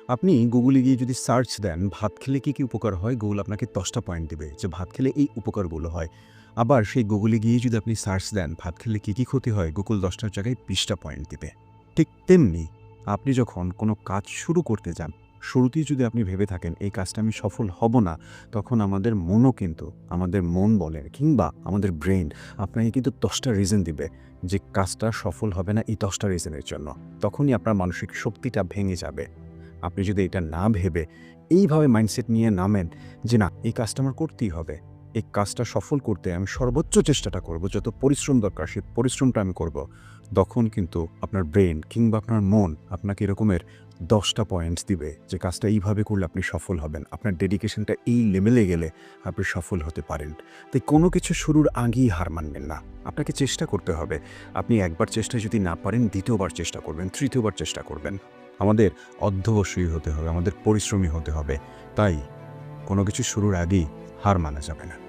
আপনি গুগলে গিয়ে যদি সার্চ দেন, ভাত খেলে কি উপকার হয়? গুগল আপনাকে ১০ টা পয়েন্ট দিবে যে ভাত খেলে এই উপকারগুলো হয়। আবার সেই গুগলে গিয়ে যদি আপনি সার্চ দেন, ভাত খেলে কি ক্ষতি হয়? গুগল ১০ টার জায়গায় ২০ টা পয়েন্ট দিবে। ঠিক তেমনি আপনি যখন কোনো কাজ শুরু করতে যান, শুরুতেই যদি আপনি ভেবে থাকেন এই কাজটা আমি সফল হব না, তখন আমাদের মনও কিন্তু, আমাদের মন বলেন কিংবা আমাদের ব্রেইন আপনাকে কিন্তু ১০ টা রিজন দিবে যে কাজটা সফল হবে না এই ১০ টা রিজনের জন্য। তখনই আপনার মানসিক শক্তিটা ভেঙে যাবে। আপনি যদি এটা না ভেবে এইভাবে মাইন্ডসেট নিয়ে নামেন যে, "না, এই কাজটা আমার করতেই হবে। এই কাজটা সফল করতে আমি সর্বোচ্চ চেষ্টাটা করব। যত পরিশ্রম দরকার সে পরিশ্রমটা আমি করব।" তখন কিন্তু আপনার ব্রেইন কিংবা আপনার মন আপনাকে এরকমের ১০ টা পয়েন্টস দিবে যে কাজটা এইভাবে করলে আপনি সফল হবেন। আপনার ডেডিকেশনটা এই লেভেলে গেলে আপনি সফল হতে পারেন। তাই কোনো কিছু শুরুর আগেই হার মানবেন না। আপনাকে চেষ্টা করতে হবে। আপনি একবার চেষ্টায় যদি না পারেন, ২য় বার চেষ্টা করবেন, ৩য় বার চেষ্টা করবেন। আমাদের অধ্যবসায়ী হতে হবে, আমাদের পরিশ্রমী হতে হবে। তাই কোনো কিছু শুরুর আগেই হার মানা যাবে না।